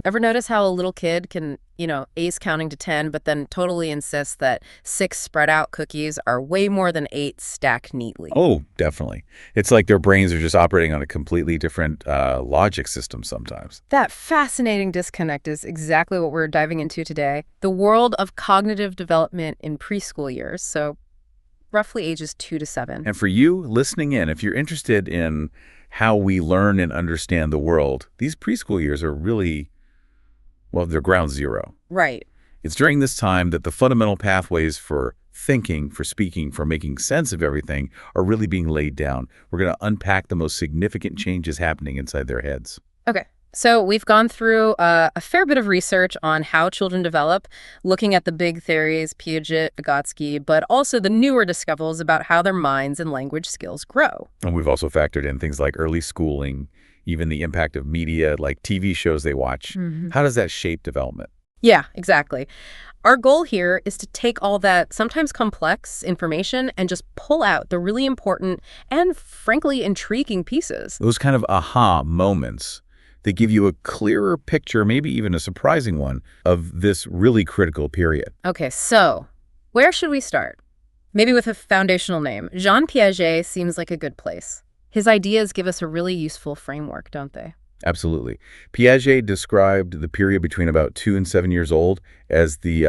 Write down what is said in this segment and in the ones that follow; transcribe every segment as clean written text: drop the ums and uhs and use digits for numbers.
Ever notice how a little kid can, ace counting to 10, but then totally insist that 6 spread out cookies are way more than 8 stacked neatly? Oh, definitely. It's like their brains are just operating on a completely different logic system sometimes. That fascinating disconnect is exactly what we're diving into today. The world of cognitive development in preschool years, so roughly ages 2 to 7. And for you listening in, if you're interested in how we learn and understand the world, these preschool years are really, well, they're ground zero. Right. It's during this time that the fundamental pathways for thinking, for speaking, for making sense of everything are really being laid down. We're going to unpack the most significant changes happening inside their heads. Okay. So we've gone through a fair bit of research on how children develop, looking at the big theories, Piaget, Vygotsky, but also the newer discoveries about how their minds and language skills grow. And we've also factored in things like early schooling, even the impact of media, like TV shows they watch. How does that shape development? Yeah, exactly. Our goal here is to take all that sometimes complex information and just pull out the really important and frankly intriguing pieces. Those kind of aha moments, they give you a clearer picture, maybe even a surprising one, of this really critical period. Okay, so where should we start? Maybe with a foundational name. Jean Piaget seems like a good place. His ideas give us a really useful framework, don't they? Absolutely. Piaget described the period between about 2 and 7 years old as the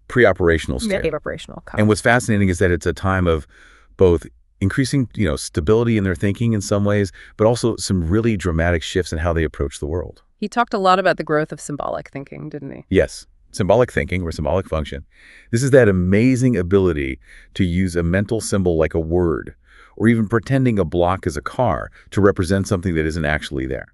preoperational stage. Preoperational. And what's fascinating is that it's a time of both increasing, stability in their thinking in some ways, but also some really dramatic shifts in how they approach the world. He talked a lot about the growth of symbolic thinking, didn't he? Yes. Symbolic thinking or symbolic function. This is that amazing ability to use a mental symbol like a word, or even pretending a block is a car to represent something that isn't actually there.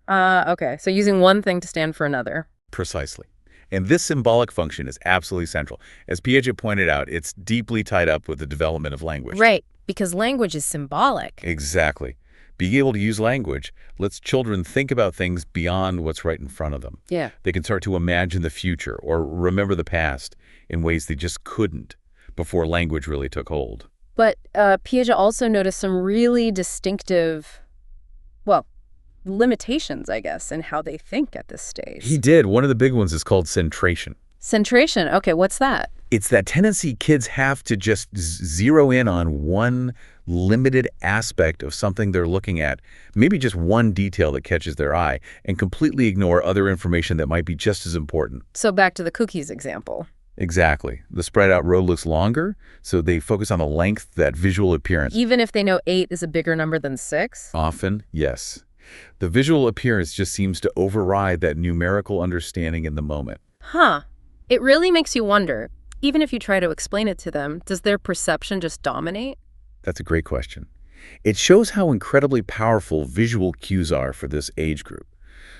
Okay. So using one thing to stand for another. Precisely. And this symbolic function is absolutely central. As Piaget pointed out, it's deeply tied up with the development of language. Right. Because language is symbolic. Exactly. Being able to use language lets children think about things beyond what's right in front of them. Yeah. They can start to imagine the future or remember the past in ways they just couldn't before language really took hold. But Piaget also noticed some really distinctive, limitations, I guess, in how they think at this stage. He did. One of the big ones is called centration. Centration. Okay, what's that? It's that tendency kids have to just zero in on one limited aspect of something they're looking at, maybe just one detail that catches their eye, and completely ignore other information that might be just as important. So back to the cookies example. Exactly. The spread out row looks longer, so they focus on the length, that visual appearance. Even if they know 8 is a bigger number than 6? Often, yes. The visual appearance just seems to override that numerical understanding in the moment. Huh. It really makes you wonder, even if you try to explain it to them, does their perception just dominate? That's a great question. It shows how incredibly powerful visual cues are for this age group.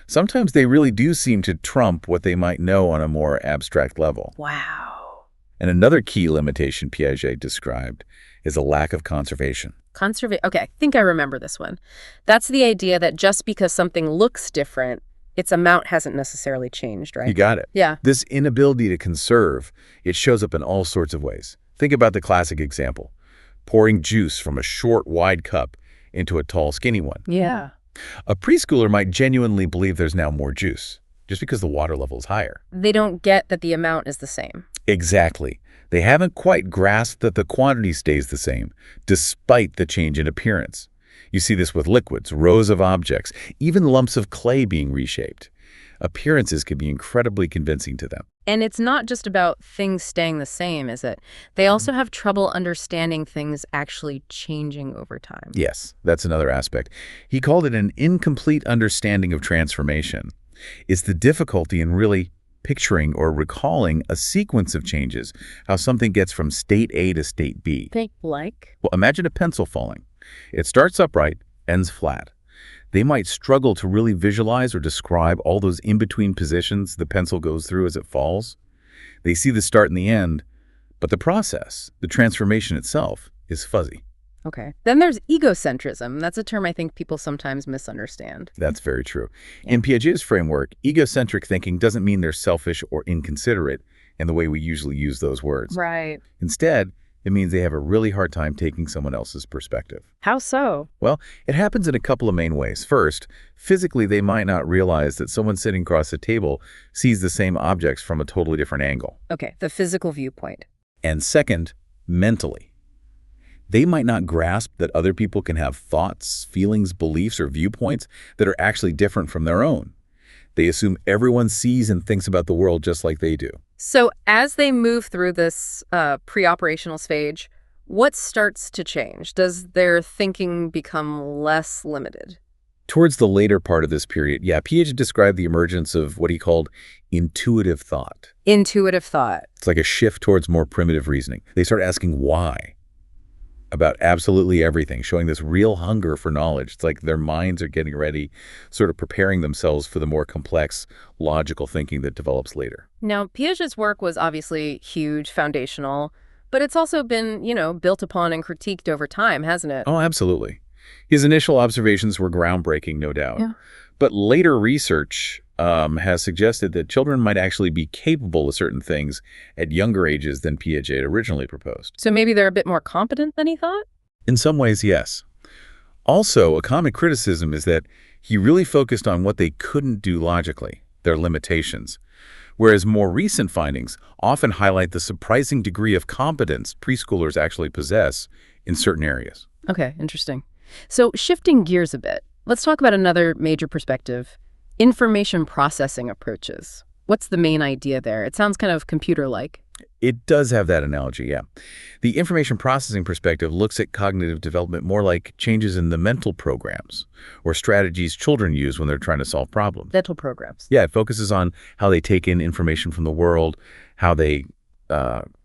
Sometimes they really do seem to trump what they might know on a more abstract level. Wow. And another key limitation Piaget described is a lack of conservation. Okay, I think I remember this one. That's the idea that just because something looks different, its amount hasn't necessarily changed, right? You got it. Yeah. This inability to conserve, it shows up in all sorts of ways. Think about the classic example, pouring juice from a short, wide cup into a tall, skinny one. Yeah. A preschooler might genuinely believe there's now more juice, just because the water level is higher. They don't get that the amount is the same. Exactly. They haven't quite grasped that the quantity stays the same, despite the change in appearance. You see this with liquids, rows of objects, even lumps of clay being reshaped. Appearances can be incredibly convincing to them. And it's not just about things staying the same, is it? They also have trouble understanding things actually changing over time. Yes, that's another aspect. He called it an incomplete understanding of transformation. It's the difficulty in really picturing or recalling a sequence of changes, how something gets from state A to state B. Think like? Well, imagine a pencil falling. It starts upright, ends flat. They might struggle to really visualize or describe all those in-between positions the pencil goes through as it falls. They see the start and the end, but the process, the transformation itself, is fuzzy. Okay. Then there's egocentrism. That's a term I think people sometimes misunderstand. That's very true. In Piaget's framework, egocentric thinking doesn't mean they're selfish or inconsiderate in the way we usually use those words. Right. Instead, It means they have a really hard time taking someone else's perspective. How so? Well, it happens in a couple of main ways. First, physically, they might not realize that someone sitting across the table sees the same objects from a totally different angle. Okay, the physical viewpoint. And second, mentally. They might not grasp that other people can have thoughts, feelings, beliefs, or viewpoints that are actually different from their own. They assume everyone sees and thinks about the world just like they do. So as they move through this preoperational stage, what starts to change? Does their thinking become less limited? Towards the later part of this period, Piaget described the emergence of what he called intuitive thought. Intuitive thought. It's like a shift towards more primitive reasoning. They start asking why about absolutely everything, showing this real hunger for knowledge. It's like their minds are getting ready, sort of preparing themselves for the more complex, logical thinking that develops later. Now, Piaget's work was obviously huge, foundational, but it's also been, built upon and critiqued over time, hasn't it? Oh, absolutely. His initial observations were groundbreaking, no doubt. Yeah. But later research has suggested that children might actually be capable of certain things at younger ages than Piaget originally proposed. So maybe they're a bit more competent than he thought? In some ways, yes. Also, a common criticism is that he really focused on what they couldn't do logically, their limitations, whereas more recent findings often highlight the surprising degree of competence preschoolers actually possess in certain areas. Okay, interesting. So shifting gears a bit, let's talk about another major perspective, information processing approaches. What's the main idea there? It sounds kind of computer-like. It does have that analogy, yeah. The information processing perspective looks at cognitive development more like changes in the mental programs or strategies children use when they're trying to solve problems. Mental programs. Yeah, it focuses on how they take in information from the world, how they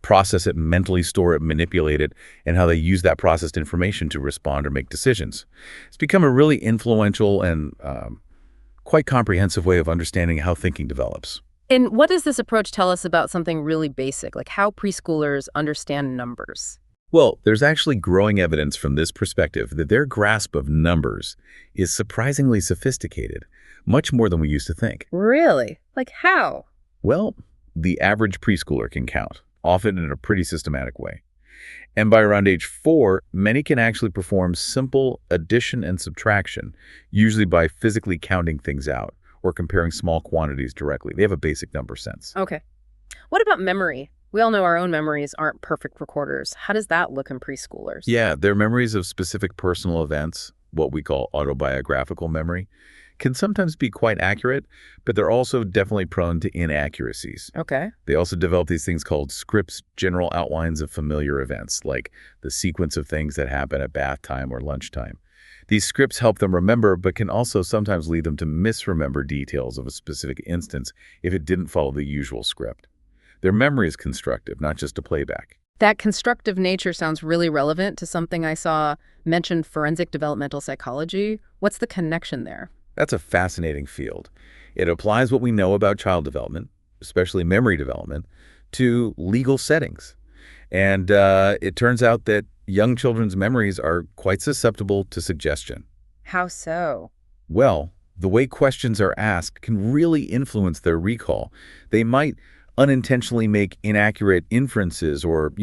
process it, mentally store it, manipulate it, and how they use that processed information to respond or make decisions. It's become a really influential and quite comprehensive way of understanding how thinking develops. And what does this approach tell us about something really basic, like how preschoolers understand numbers? Well, there's actually growing evidence from this perspective that their grasp of numbers is surprisingly sophisticated, much more than we used to think. Really? Like how? Well, the average preschooler can count, often in a pretty systematic way. And by around age 4, many can actually perform simple addition and subtraction, usually by physically counting things out or comparing small quantities directly. They have a basic number sense. Okay. What about memory? We all know our own memories aren't perfect recorders. How does that look in preschoolers? Yeah, their memories of specific personal events, what we call autobiographical memory, can sometimes be quite accurate, but they're also definitely prone to inaccuracies. Okay. They also develop these things called scripts, general outlines of familiar events, like the sequence of things that happen at bath time or lunchtime. These scripts help them remember, but can also sometimes lead them to misremember details of a specific instance if it didn't follow the usual script. Their memory is constructive, not just a playback. That constructive nature sounds really relevant to something I saw mentioned, forensic developmental psychology. What's the connection there? That's a fascinating field. It applies what we know about child development, especially memory development, to legal settings. And it turns out that young children's memories are quite susceptible to suggestion. How so? Well, the way questions are asked can really influence their recall. They might unintentionally make inaccurate inferences or,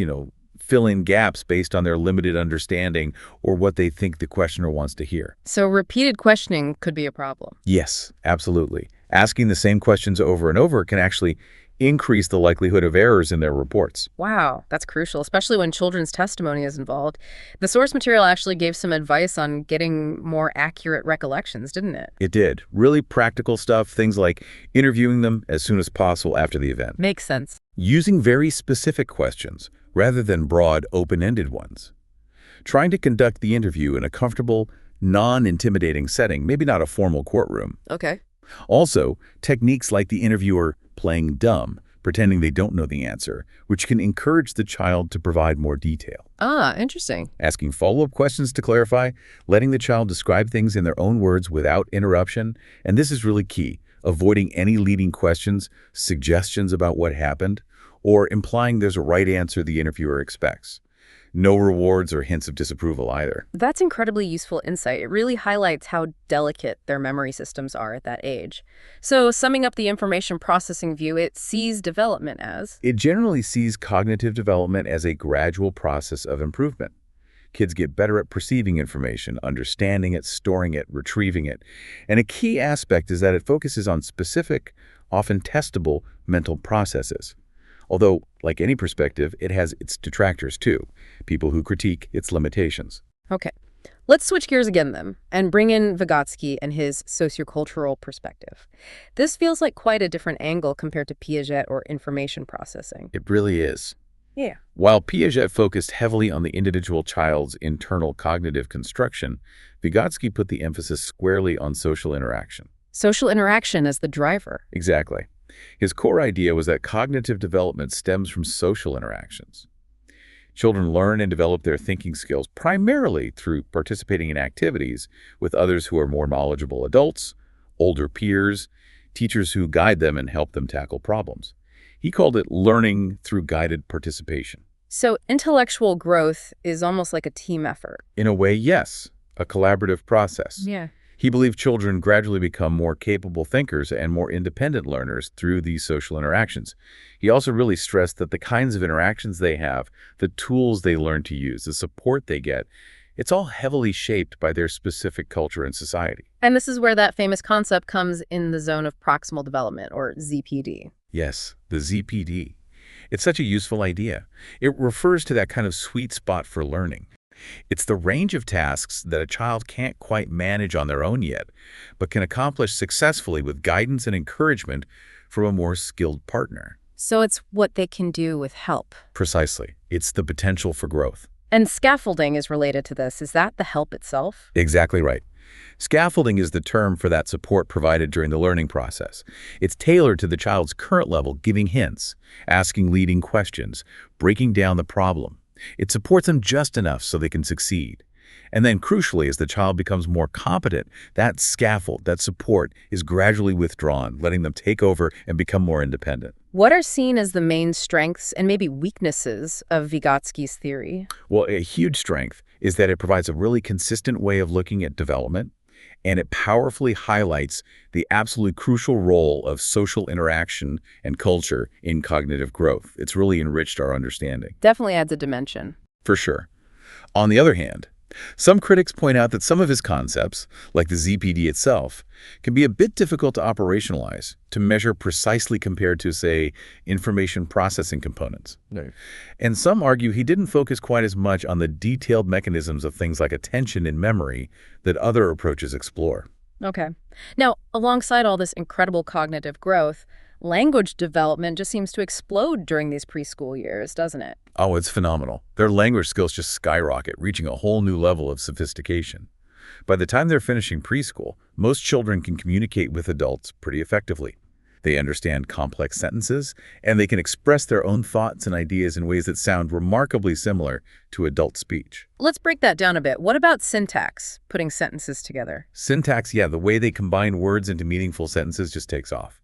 fill in gaps based on their limited understanding or what they think the questioner wants to hear. So repeated questioning could be a problem. Yes, absolutely. Asking the same questions over and over can actually increase the likelihood of errors in their reports. Wow, that's crucial, especially when children's testimony is involved. The source material actually gave some advice on getting more accurate recollections, didn't it? It did. Really practical stuff, things like interviewing them as soon as possible after the event. Makes sense. Using very specific questions rather than broad, open-ended ones. Trying to conduct the interview in a comfortable, non-intimidating setting, maybe not a formal courtroom. Okay. Also, techniques like the interviewer playing dumb, pretending they don't know the answer, which can encourage the child to provide more detail. Ah, interesting. Asking follow-up questions to clarify, letting the child describe things in their own words without interruption, and this is really key, avoiding any leading questions, suggestions about what happened, or implying there's a right answer the interviewer expects. No rewards or hints of disapproval either. That's incredibly useful insight. It really highlights how delicate their memory systems are at that age. So, summing up the information processing view, it sees development as It generally sees cognitive development as a gradual process of improvement. Kids get better at perceiving information, understanding it, storing it, retrieving it. And a key aspect is that it focuses on specific, often testable mental processes. Although, like any perspective, it has its detractors too, people who critique its limitations. Okay. Let's switch gears again then and bring in Vygotsky and his sociocultural perspective. This feels like quite a different angle compared to Piaget or information processing. It really is. Yeah. While Piaget focused heavily on the individual child's internal cognitive construction, Vygotsky put the emphasis squarely on social interaction. Social interaction as the driver. Exactly. His core idea was that cognitive development stems from social interactions. Children learn and develop their thinking skills primarily through participating in activities with others who are more knowledgeable adults, older peers, teachers who guide them and help them tackle problems. He called it learning through guided participation. So intellectual growth is almost like a team effort. In a way, yes, a collaborative process. Yeah. He believed children gradually become more capable thinkers and more independent learners through these social interactions. He also really stressed that the kinds of interactions they have, the tools they learn to use, the support they get, it's all heavily shaped by their specific culture and society. And this is where that famous concept comes in the zone of proximal development, or ZPD. Yes, the ZPD. It's such a useful idea. It refers to that kind of sweet spot for learning. It's the range of tasks that a child can't quite manage on their own yet, but can accomplish successfully with guidance and encouragement from a more skilled partner. So it's what they can do with help. Precisely. It's the potential for growth. And scaffolding is related to this. Is that the help itself? Exactly right. Scaffolding is the term for that support provided during the learning process. It's tailored to the child's current level, giving hints, asking leading questions, breaking down the problem. It supports them just enough so they can succeed. And then, crucially, as the child becomes more competent, that scaffold, that support, is gradually withdrawn, letting them take over and become more independent. What are seen as the main strengths and maybe weaknesses of Vygotsky's theory? Well, a huge strength is that it provides a really consistent way of looking at development, and it powerfully highlights the absolutely crucial role of social interaction and culture in cognitive growth. It's really enriched our understanding. Definitely adds a dimension. For sure. On the other hand, some critics point out that some of his concepts, like the ZPD itself, can be a bit difficult to operationalize, to measure precisely compared to, say, information processing components. No. And some argue he didn't focus quite as much on the detailed mechanisms of things like attention and memory that other approaches explore. Okay. Now, alongside all this incredible cognitive growth, language development just seems to explode during these preschool years, doesn't it? Oh, it's phenomenal. Their language skills just skyrocket, reaching a whole new level of sophistication. By the time they're finishing preschool, most children can communicate with adults pretty effectively. They understand complex sentences, and they can express their own thoughts and ideas in ways that sound remarkably similar to adult speech. Let's break that down a bit. What about syntax, putting sentences together? Syntax, yeah, the way they combine words into meaningful sentences just takes off.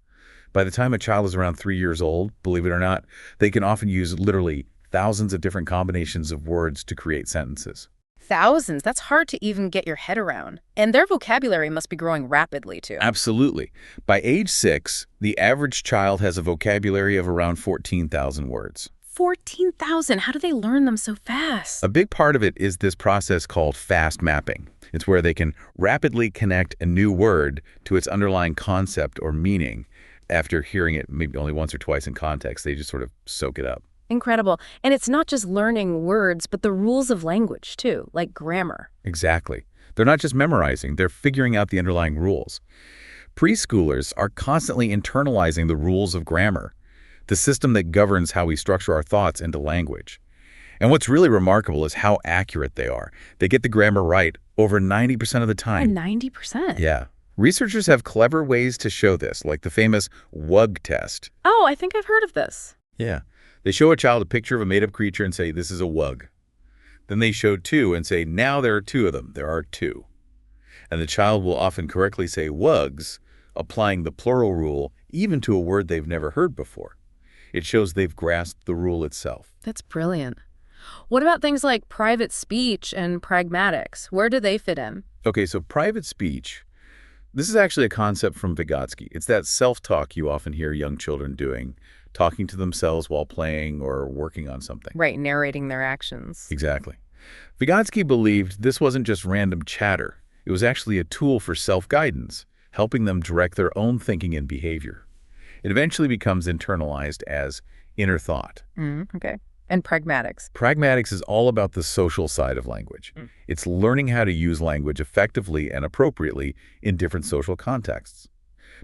By the time a child is around 3 years old, believe it or not, they can often use literally thousands of different combinations of words to create sentences. Thousands. That's hard to even get your head around. And their vocabulary must be growing rapidly, too. Absolutely. By age 6, the average child has a vocabulary of around 14,000 words. 14,000. How do they learn them so fast? A big part of it is this process called fast mapping. It's where they can rapidly connect a new word to its underlying concept or meaning. After hearing it maybe only once or twice in context, they just sort of soak it up. Incredible. And it's not just learning words, but the rules of language, too, like grammar. Exactly. They're not just memorizing, they're figuring out the underlying rules. Preschoolers are constantly internalizing the rules of grammar, the system that governs how we structure our thoughts into language. And what's really remarkable is how accurate they are. They get the grammar right over 90% of the time. 90%? Yeah. Researchers have clever ways to show this, like the famous WUG test. Oh, I think I've heard of this. Yeah. They show a child a picture of a made-up creature and say, this is a WUG. Then they show 2 and say, now there are 2 of them. There are 2. And the child will often correctly say WUGs, applying the plural rule even to a word they've never heard before. It shows they've grasped the rule itself. That's brilliant. What about things like private speech and pragmatics? Where do they fit in? Okay, so private speech, this is actually a concept from Vygotsky. It's that self-talk you often hear young children doing, talking to themselves while playing or working on something. Right, narrating their actions. Exactly. Vygotsky believed this wasn't just random chatter. It was actually a tool for self-guidance, helping them direct their own thinking and behavior. It eventually becomes internalized as inner thought. Okay. And pragmatics. Pragmatics is all about the social side of language. It's learning how to use language effectively and appropriately in different social contexts.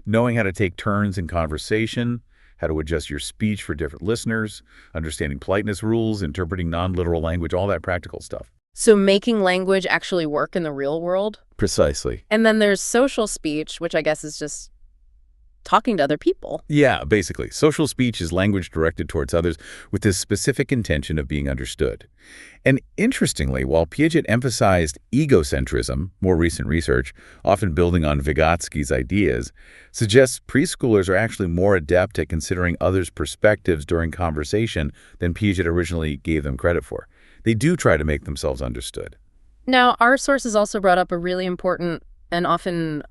Knowing how to take turns in conversation, how to adjust your speech for different listeners, understanding politeness rules, interpreting non-literal language, all that practical stuff. So making language actually work in the real world? Precisely. And then there's social speech, which I guess is just talking to other people. Yeah, basically. Social speech is language directed towards others with this specific intention of being understood. And interestingly, while Piaget emphasized egocentrism, more recent research, often building on Vygotsky's ideas, suggests preschoolers are actually more adept at considering others' perspectives during conversation than Piaget originally gave them credit for. They do try to make themselves understood. Now, our sources also brought up a really important and often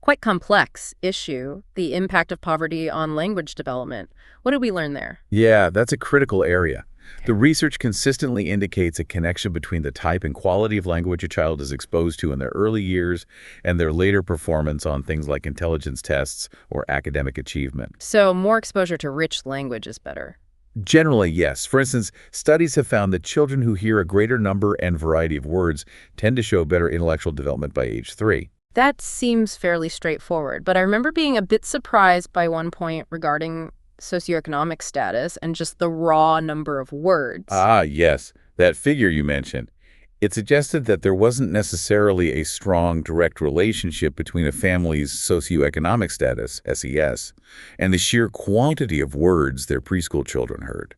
quite complex issue, the impact of poverty on language development. What did we learn there? Yeah, that's a critical area. The research consistently indicates a connection between the type and quality of language a child is exposed to in their early years and their later performance on things like intelligence tests or academic achievement. So more exposure to rich language is better. Generally, yes. For instance, studies have found that children who hear a greater number and variety of words tend to show better intellectual development by age 3. That seems fairly straightforward, but I remember being a bit surprised by one point regarding socioeconomic status and just the raw number of words. Ah, yes, that figure you mentioned. It suggested that there wasn't necessarily a strong, direct relationship between a family's socioeconomic status, SES, and the sheer quantity of words their preschool children heard.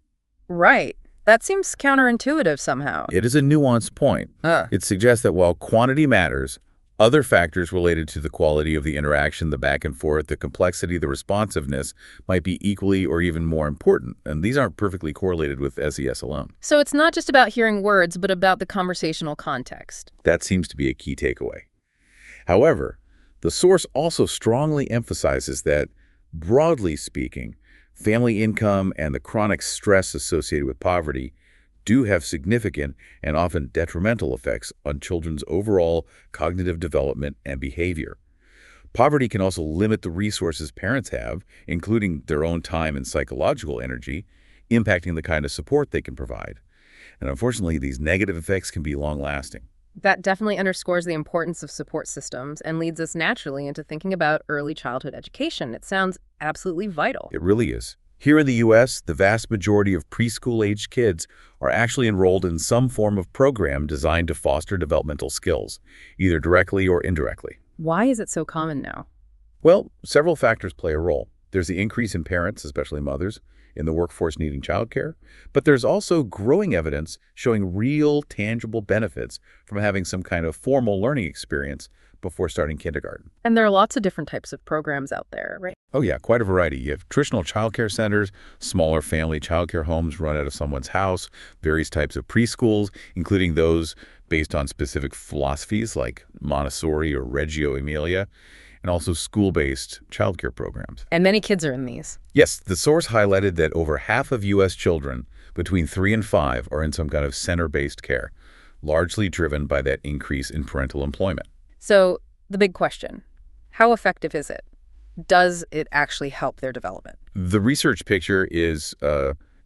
Right. That seems counterintuitive somehow. It is a nuanced point. It suggests that while quantity matters, other factors related to the quality of the interaction, the back and forth, the complexity, the responsiveness might be equally or even more important, and these aren't perfectly correlated with SES alone. So it's not just about hearing words, but about the conversational context. That seems to be a key takeaway. However, the source also strongly emphasizes that, broadly speaking, family income and the chronic stress associated with poverty do have significant and often detrimental effects on children's overall cognitive development and behavior. Poverty can also limit the resources parents have, including their own time and psychological energy, impacting the kind of support they can provide. And unfortunately, these negative effects can be long-lasting. That definitely underscores the importance of support systems and leads us naturally into thinking about early childhood education. It sounds absolutely vital. It really is. Here in the U.S., the vast majority of preschool-aged kids are actually enrolled in some form of program designed to foster developmental skills, either directly or indirectly. Why is it so common now? Well, several factors play a role. There's the increase in parents, especially mothers, in the workforce needing childcare, but there's also growing evidence showing real, tangible benefits from having some kind of formal learning experience before starting kindergarten. And there are lots of different types of programs out there, right? Oh yeah, quite a variety. You have traditional childcare centers, smaller family childcare homes run out of someone's house, various types of preschools, including those based on specific philosophies like Montessori or Reggio Emilia, and also school-based childcare programs. And many kids are in these. Yes, the source highlighted that over half of U.S. children between 3 and 5 are in some kind of center-based care, largely driven by that increase in parental employment. So the big question, how effective is it? Does it actually help their development? The research picture is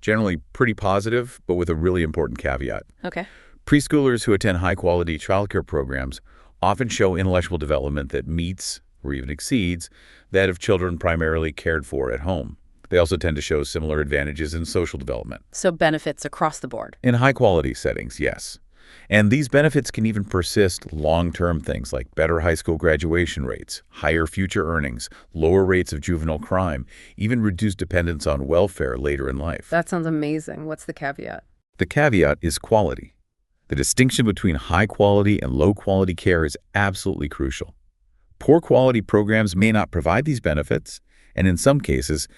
generally pretty positive, but with a really important caveat. Okay. Preschoolers who attend high-quality childcare programs often show intellectual development that meets or even exceeds that of children primarily cared for at home. They also tend to show similar advantages in social development. So benefits across the board. In high-quality settings, yes. And these benefits can even persist long-term, things like better high school graduation rates, higher future earnings, lower rates of juvenile crime, even reduced dependence on welfare later in life. That sounds amazing. What's the caveat? The caveat is quality. The distinction between high-quality and low-quality care is absolutely crucial. Poor quality programs may not provide these benefits, and in some cases,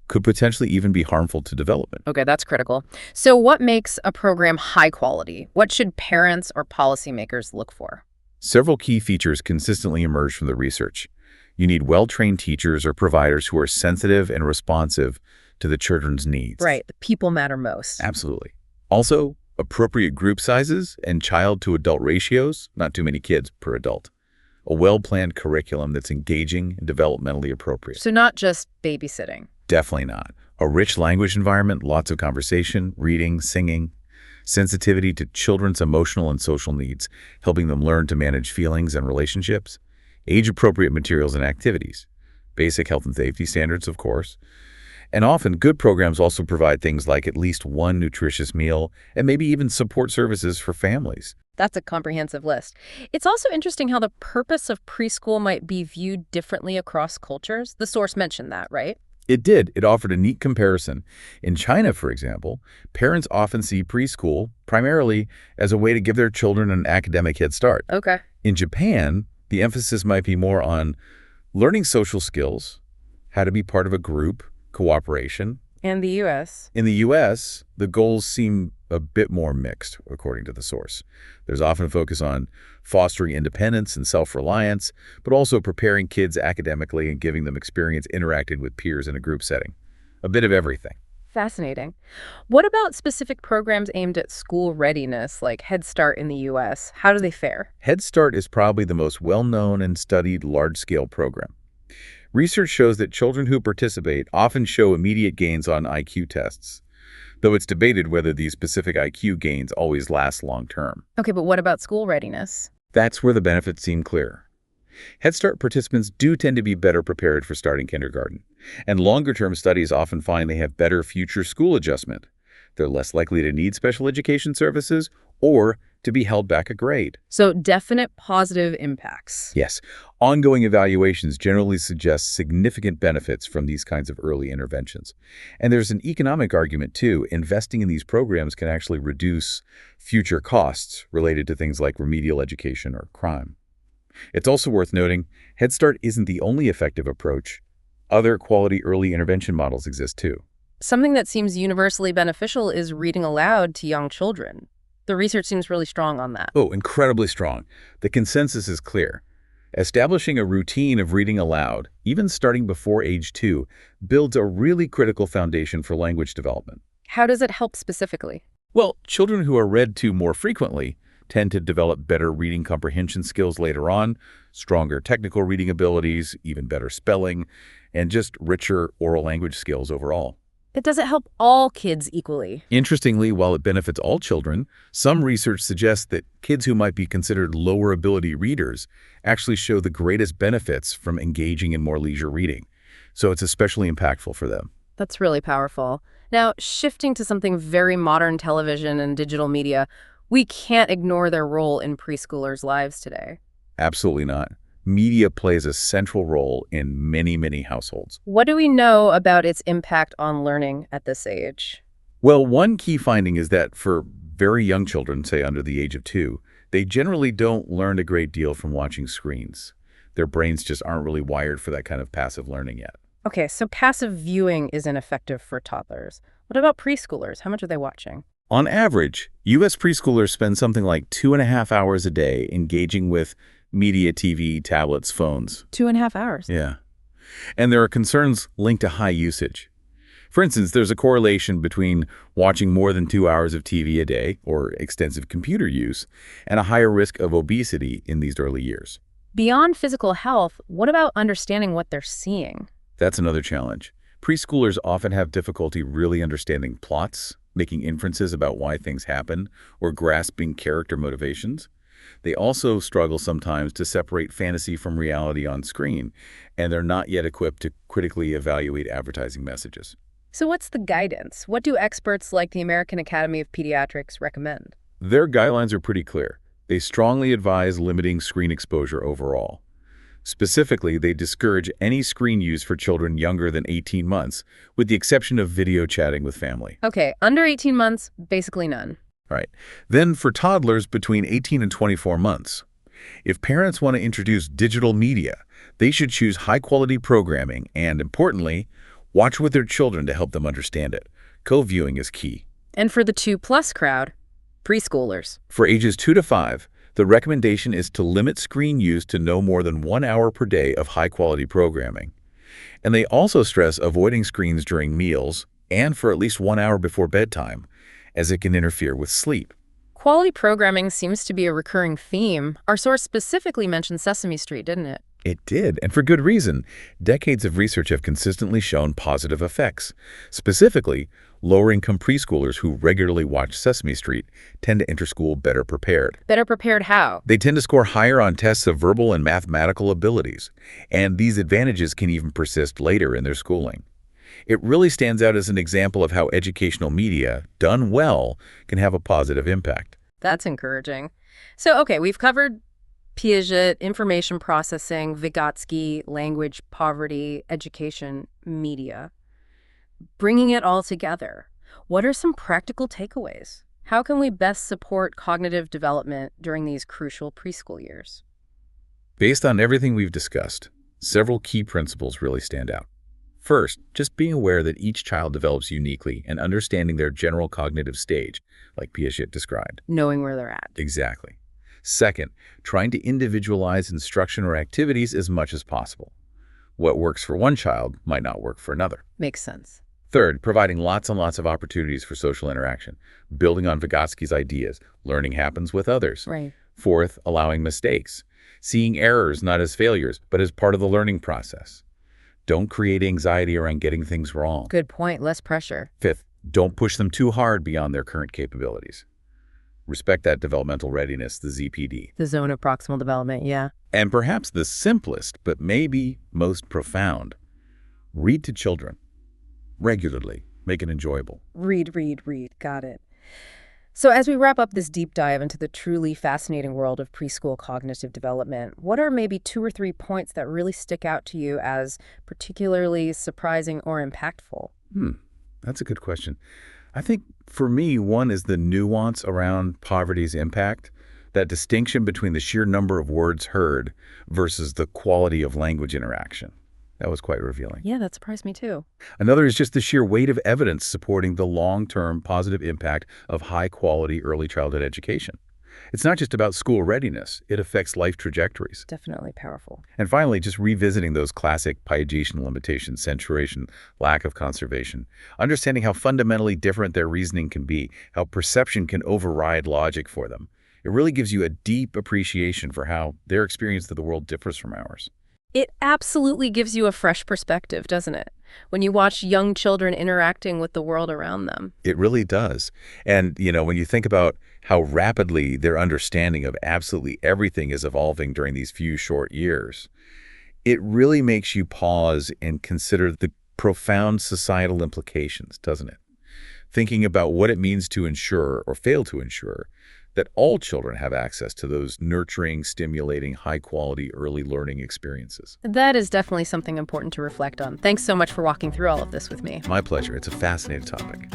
could potentially even be harmful to development. Okay, that's critical. So what makes a program high quality? What should parents or policymakers look for? Several key features consistently emerge from the research. You need well-trained teachers or providers who are sensitive and responsive to the children's needs. Right, the people matter most. Absolutely. Also, appropriate group sizes and child-to-adult ratios, not too many kids per adult. A well-planned curriculum that's engaging and developmentally appropriate. So not just babysitting. Definitely not. A rich language environment, lots of conversation, reading, singing, sensitivity to children's emotional and social needs, helping them learn to manage feelings and relationships, age-appropriate materials and activities, basic health and safety standards, of course. And often, good programs also provide things like at least one nutritious meal and maybe even support services for families. That's a comprehensive list. It's also interesting how the purpose of preschool might be viewed differently across cultures. The source mentioned that, right? It did. It offered a neat comparison. In China, for example, parents often see preschool primarily as a way to give their children an academic head start. Okay. In Japan, the emphasis might be more on learning social skills, how to be part of a group, cooperation. And the U.S.? In the U.S., the goals seem a bit more mixed, according to the source. There's often a focus on fostering independence and self-reliance, but also preparing kids academically and giving them experience interacting with peers in a group setting. A bit of everything. Fascinating. What about specific programs aimed at school readiness, like Head Start in the U.S.? How do they fare? Head Start is probably the most well-known and studied large-scale program. Research shows that children who participate often show immediate gains on IQ tests, though it's debated whether these specific IQ gains always last long-term. Okay, but what about school readiness? That's where the benefits seem clear. Head Start participants do tend to be better prepared for starting kindergarten, and longer-term studies often find they have better future school adjustment. They're less likely to need special education services or to be held back a grade. So definite positive impacts. Yes, ongoing evaluations generally suggest significant benefits from these kinds of early interventions. And there's an economic argument, too. Investing in these programs can actually reduce future costs related to things like remedial education or crime. It's also worth noting, Head Start isn't the only effective approach. Other quality early intervention models exist, too. Something that seems universally beneficial is reading aloud to young children. The research seems really strong on that. Oh, incredibly strong. The consensus is clear. Establishing a routine of reading aloud, even starting before age 2, builds a really critical foundation for language development. How does it help specifically? Well, children who are read to more frequently tend to develop better reading comprehension skills later on, stronger technical reading abilities, even better spelling, and just richer oral language skills overall. It doesn't help all kids equally. Interestingly, while it benefits all children, some research suggests that kids who might be considered lower ability readers actually show the greatest benefits from engaging in more leisure reading. So it's especially impactful for them. That's really powerful. Now, shifting to something very modern, television and digital media, we can't ignore their role in preschoolers' lives today. Absolutely not. Media plays a central role in many, many households. What do we know about its impact on learning at this age? Well, one key finding is that for very young children, say under the age of 2, they generally don't learn a great deal from watching screens. Their brains just aren't really wired for that kind of passive learning yet. Okay, so passive viewing isn't effective for toddlers. What about preschoolers? How much are they watching? On average, U.S. preschoolers spend something like 2.5 hours a day engaging with media, TV, tablets, phones. 2.5 hours? Yeah. And there are concerns linked to high usage. For instance, there's a correlation between watching more than 2 hours of TV a day, or extensive computer use, and a higher risk of obesity in these early years. Beyond physical health, what about understanding what they're seeing? That's another challenge. Preschoolers often have difficulty really understanding plots, making inferences about why things happen, or grasping character motivations. They also struggle sometimes to separate fantasy from reality on screen, and they're not yet equipped to critically evaluate advertising messages. So what's the guidance? What do experts like the American Academy of Pediatrics recommend? Their guidelines are pretty clear. They strongly advise limiting screen exposure overall. Specifically, they discourage any screen use for children younger than 18 months, with the exception of video chatting with family. Okay, under 18 months, basically none. Right. Then for toddlers between 18 and 24 months, if parents want to introduce digital media, they should choose high-quality programming and, importantly, Watch with their children to help them understand it. Co-viewing is key. And for the 2+ crowd, preschoolers. For ages 2 to 5, the recommendation is to limit screen use to no more than 1 hour per day of high-quality programming. And they also stress avoiding screens during meals and for at least 1 hour before bedtime, as it can interfere with sleep. Quality programming seems to be a recurring theme. Our source specifically mentioned Sesame Street, didn't it? It did, and for good reason. Decades of research have consistently shown positive effects. Specifically, lower-income preschoolers who regularly watch Sesame Street tend to enter school better prepared. Better prepared how? They tend to score higher on tests of verbal and mathematical abilities, and these advantages can even persist later in their schooling. It really stands out as an example of how educational media, done well, can have a positive impact. That's encouraging. So, okay, we've covered Piaget, information processing, Vygotsky, language, poverty, education, media. Bringing it all together, what are some practical takeaways? How can we best support cognitive development during these crucial preschool years? Based on everything we've discussed, several key principles really stand out. First, just being aware that each child develops uniquely and understanding their general cognitive stage, like Piaget described. Knowing where they're at. Exactly. Second, trying to individualize instruction or activities as much as possible. What works for one child might not work for another. Makes sense. Third, providing lots and lots of opportunities for social interaction, building on Vygotsky's ideas. Learning happens with others. Right. Fourth, allowing mistakes, seeing errors not as failures, but as part of the learning process. Don't create anxiety around getting things wrong. Good point. Less pressure. Fifth, don't push them too hard beyond their current capabilities. Respect that developmental readiness, the ZPD. The zone of proximal development, yeah. And perhaps the simplest, but maybe most profound, read to children regularly. Make it enjoyable. Read, read, read. Got it. So as we wrap up this deep dive into the truly fascinating world of preschool cognitive development, what are maybe 2 or 3 points that really stick out to you as particularly surprising or impactful? That's a good question. I think for me, one is the nuance around poverty's impact, that distinction between the sheer number of words heard versus the quality of language interaction. That was quite revealing. Yeah, that surprised me too. Another is just the sheer weight of evidence supporting the long-term positive impact of high-quality early childhood education. It's not just about school readiness. It affects life trajectories. Definitely powerful. And finally, just revisiting those classic Piagetian limitations, censuration, lack of conservation, understanding how fundamentally different their reasoning can be, how perception can override logic for them. It really gives you a deep appreciation for how their experience of the world differs from ours. It absolutely gives you a fresh perspective, doesn't it? When you watch young children interacting with the world around them. It really does. And, when you think about how rapidly their understanding of absolutely everything is evolving during these few short years, it really makes you pause and consider the profound societal implications, doesn't it? Thinking about what it means to ensure or fail to ensure that all children have access to those nurturing, stimulating, high-quality early learning experiences. That is definitely something important to reflect on. Thanks so much for walking through all of this with me. My pleasure. It's a fascinating topic.